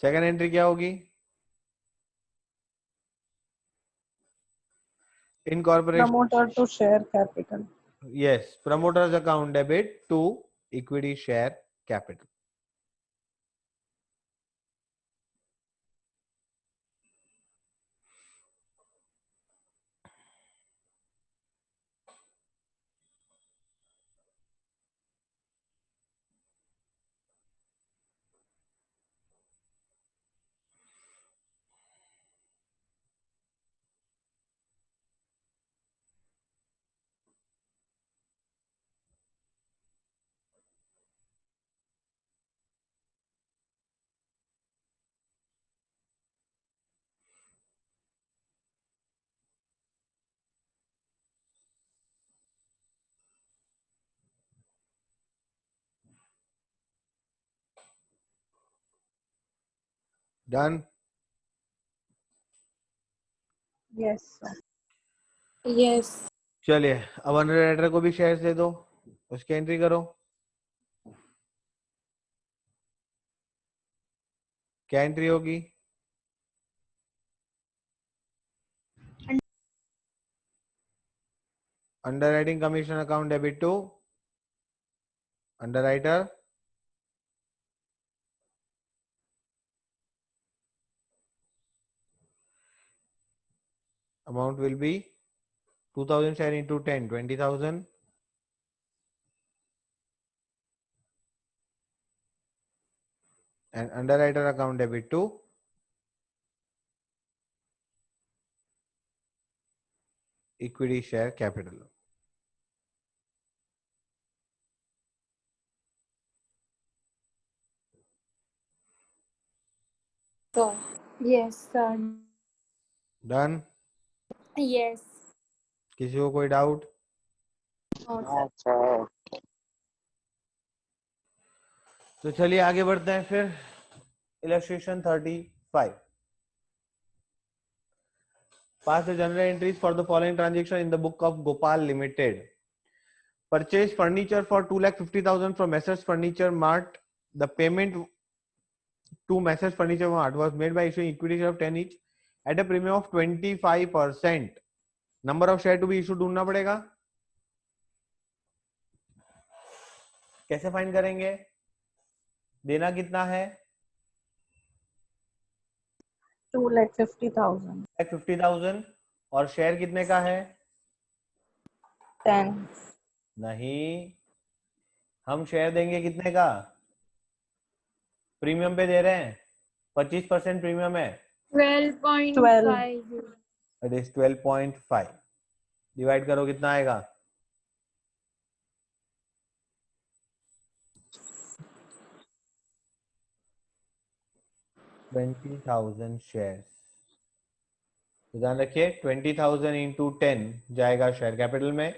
सेकेंड एंट्री क्या होगी? Incorporation. Promoter to share capital. Yes, promoters account debit to equity share capital. Done. Yes, sir. Yes. चलिए अब अंडरराइटर को भी शेयर दे दो, उसकी एंट्री करो. क्या एंट्री होगी? Underwriting commission account debit to underwriter. Amount will be 2,000 share into 10, 20,000. And underwriter account debit to equity share capital. Sir. Yes sir. Done. Yes. किसी को कोई डाउट? तो चलिए आगे बढ़ते हैं फिर. Illustration 35. Pass the general entries for the following transaction in the book of Gopal Limited. Purchase furniture for 2,50,000 from Messrs Furniture Mart. The payment to Messrs Furniture Mart was made by issuing equity share of 10 each at a premium of 25%. Number of share to be issued ढूंढना पड़ेगा. कैसे find करेंगे? देना कितना है? 2,50,000. 50,000. और share कितने का है? 10. नहीं, हम शेयर देंगे कितने का? प्रीमियम पे दे रहे हैं, 25% प्रीमियम है। 12.5. इट इज 12.5 डिवाइड करो, कितना आएगा? 20,000 शेयर। तो ध्यान रखिए 20,000 इंटू 10 जाएगा शेयर कैपिटल में,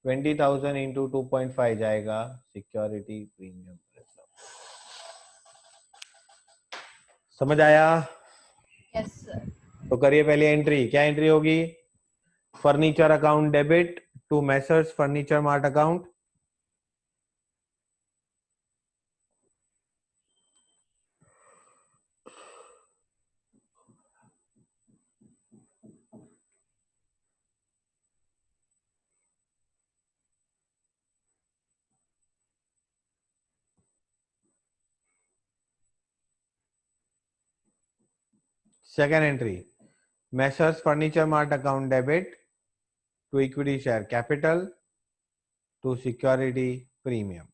20,000 इंटू 2.5 जाएगा सिक्योरिटी प्रीमियम। समझ आया? Yes sir. तो करिए पहले एंट्री। क्या एंट्री होगी? Furniture account debit to messrs Furniture Mart account. Second entry, messrs Furniture Mart account debit to equity share capital to security premium.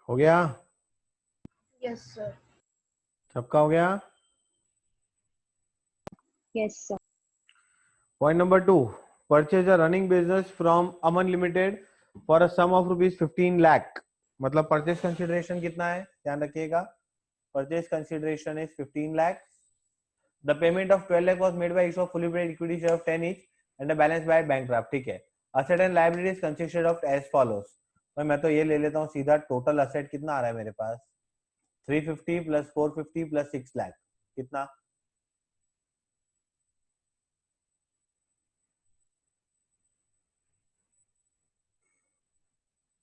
हो गया? Yes sir. सबका हो गया? Yes, sir. Point number 2, purchase a running business from Aman Limited for a sum of rupees 15 lakh। मतलब purchase consideration कितना है? ध्यान रखिएगा, purchase consideration is 15 lakh। The payment of 12 lakh was made by issue of fully paid equity share of 10 each and the balance by bank draft। ठीक है। Asset and liabilities consisted of as follows। मैं तो ये ले लेता हूँ सीधा, total asset कितना आ रहा है मेरे पास? 350 प्लस 450 प्लस 6 लाख, कितना?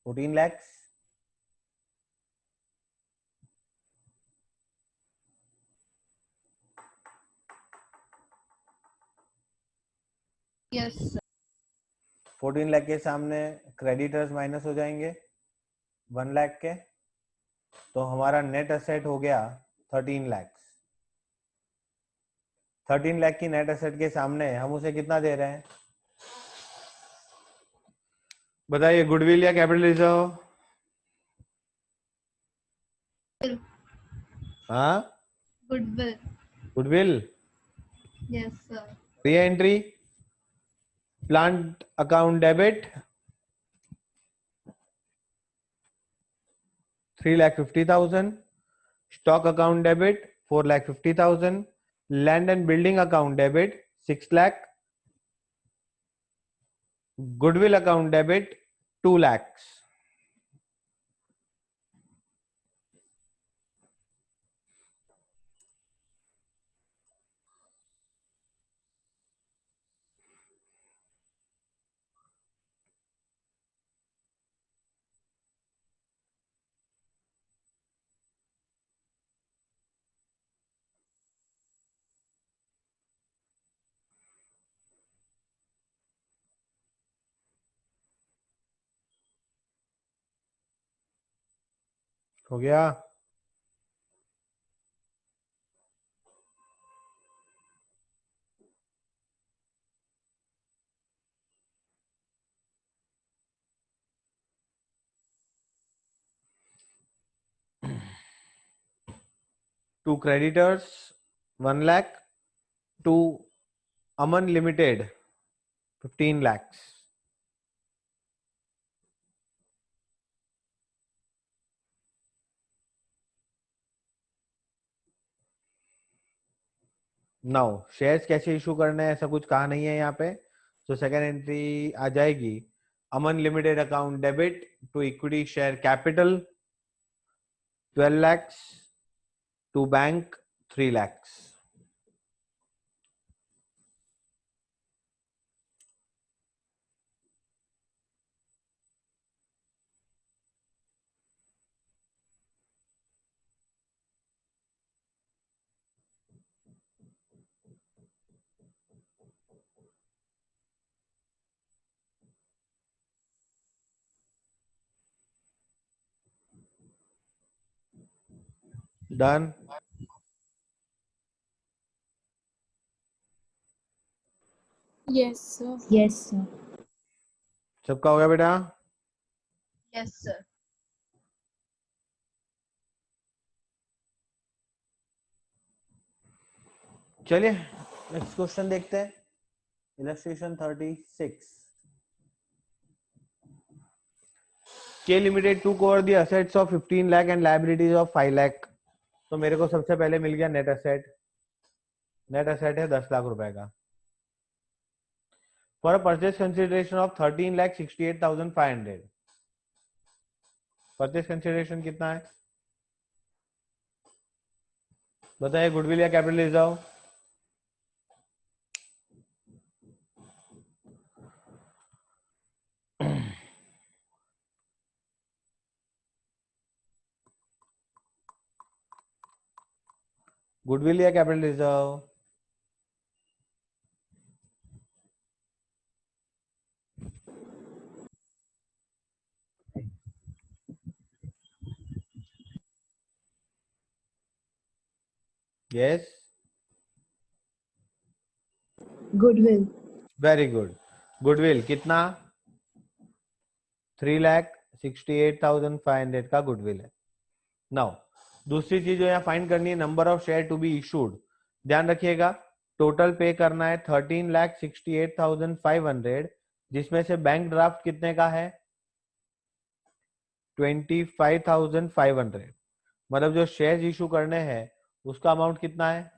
14 lakhs। Yes sir. 14 लाख के सामने क्रेडिटर्स माइनस हो जाएंगे 1 लाख के, तो हमारा नेट असेट हो गया 13 लाख। 13 लाख की नेट असेट के सामने हम उसे कितना दे रहे हैं? बताइए, गुडविल या कैपिटल रिजर्व? हाँ, Goodwill. Goodwill. Yes sir. Re entry, plant account debit 3,50,000, stock account debit 4,50,000, land and building account debit 6 lakh, goodwill account debit 2 lakh. हो गया? to creditors 1 lakh, to Aman Limited 15 lakhs. Now shares कैसे issue करने हैं ऐसा कुछ कहा नहीं है यहाँ पे, तो सेकेंड एंट्री आ जाएगी Aman limited account debit to equity share capital 12 lakhs, to bank 3 lakhs. Done. Yes, sir. Yes, sir. सबका हो गया बेटा? Yes, sir. चलिए नेक्स्ट क्वेश्चन देखते हैं. Illustration 36. K Limited took over the assets of 15 lakh and liabilities of 5 lakh. तो मेरे को सबसे पहले मिल गया नेट असेट. नेट असेट है 10 लाख रुपए का. For a purchase consideration of 13,68,500. Purchase consideration कितना है बताइए. गुडविल या कैपिटल ले जाओ. गुडविल या कैपिटल ले जाओ. Yes. Goodwill. Very good. Goodwill कितना? 3,68,500 का गुडविल है. नाउ दूसरी चीज जो यहाँ फाइंड करनी है, number of share to be issued. ध्यान रखिएगा टोटल पे करना है 13,68,500, जिसमें से बैंक ड्राफ्ट कितने का है 25,500. मतलब जो शेयर्स इशू करने हैं उसका अमाउंट कितना है?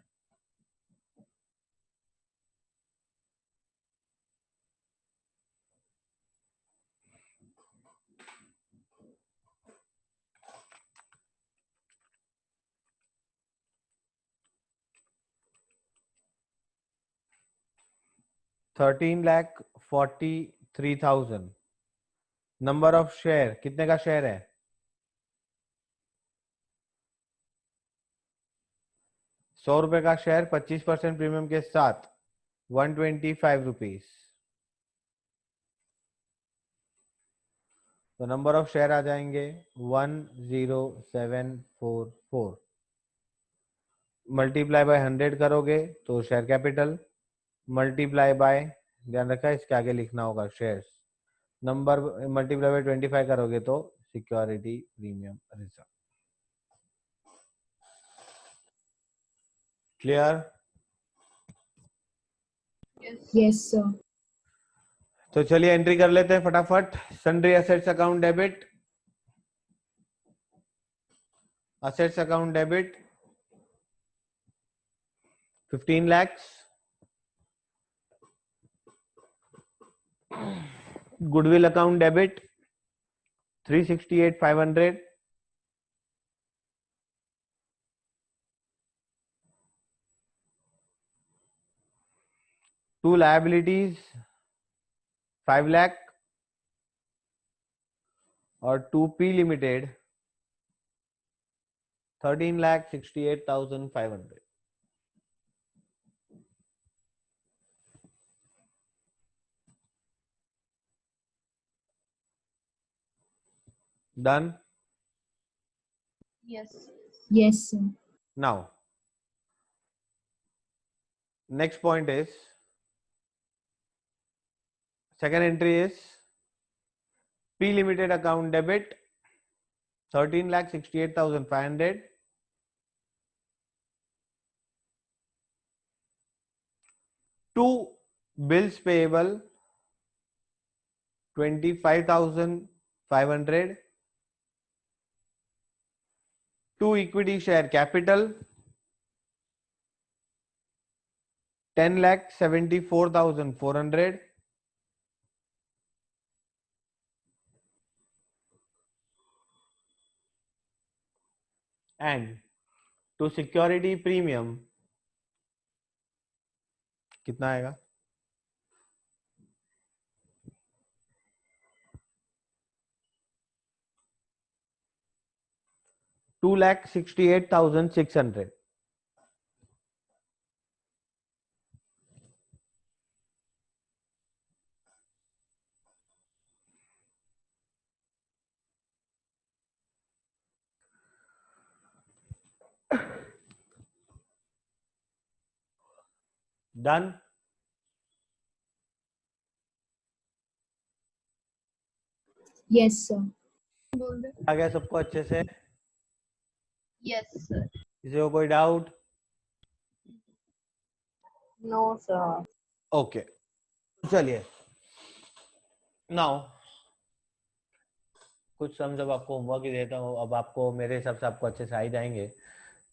$13,43,000. नंबर ऑफ शेयर कितने का शेयर है? 100 रुपए का शेयर 25% प्रीमियम के साथ 125 रुपीज. तो नंबर ऑफ शेयर आ जाएंगे 10744. मल्टीप्लाई बाय 100 करोगे तो शेयर कैपिटल, मल्टीप्लाई बाय, ध्यान रखा इसके आगे लिखना होगा शेयर्स, नंबर मल्टीप्लाई बाय 25 करोगे तो security premium reserve. Clear? Yes, sir. तो चलिए एंट्री कर लेते हैं फटाफट. Sundry assets account debit. Assets account debit 15 lakhs. Goodwill account debit 368,500. To liabilities 5 lakh और 2P limited 13,68,500. Done. Yes. Yes, sir. Now next point is, second entry is P Limited account debit 13,68,500 2 bills payable 25,500, 2 equity share capital 10,74,400, and to security premium कितना आएगा? $2,68,600. Done. Yes, sir. आ गया सबको अच्छे से? Yes, sir. किसी को कोई doubt? No, sir. Okay, चलिए नाउ कुछ सम जब आपको होमवर्क ही देता हूँ, अब आपको मेरे हिसाब से आपको अच्छे से आ ही जाएंगे।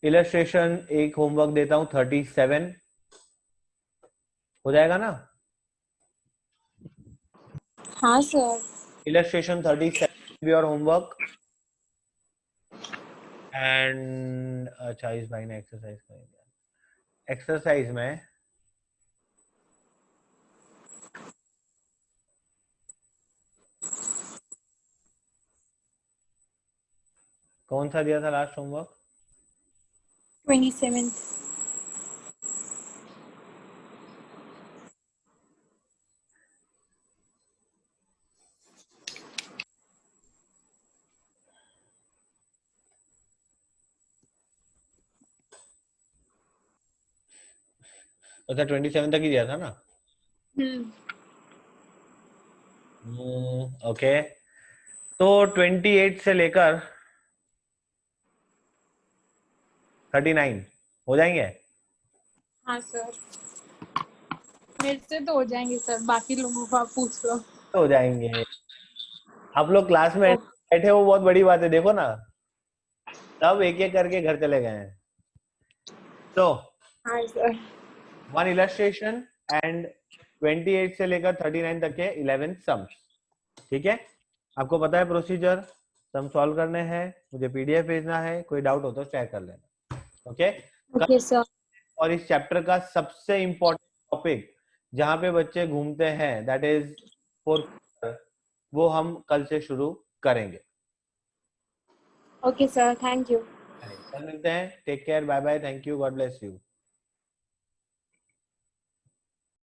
इलस्ट्रेशन एक होमवर्क देता हूँ 37, हो जाएगा ना? हाँ sir. Illustration 37 will be your homework. And अच्छा इस भाई ने एक्सरसाइज करेंगे। एक्सरसाइज में कौन सा दिया था लास्ट होमवर्क? 27th। अच्छा 27 तक ही दिया था ना? ओके, तो 28 से लेकर 39 हो जाएंगे? हाँ सर, मेरे से तो हो जाएंगे सर, बाकी लोगों को आप पूछ लो। हो जाएंगे। आप लोग क्लास में बैठे हो, बहुत बड़ी बात है। देखो ना, सब एक एक करके घर चले गए हैं। तो हाँ सर। 1 illustration and 28 से लेकर 39 तक के 11 sums, ठीक है? आपको पता है प्रोसीजर, सम सॉल्व करने हैं, मुझे पीडीएफ भेजना है, कोई डाउट हो तो शेयर कर लेना, ओके? Okay sir. और इस चैप्टर का सबसे इम्पोर्टेंट टॉपिक जहां पे बच्चे घूमते हैं, दैट इज फॉर, वो हम कल से शुरू करेंगे। Okay sir, thank you. कल मिलते हैं, take care, bye bye, thank you, God bless you.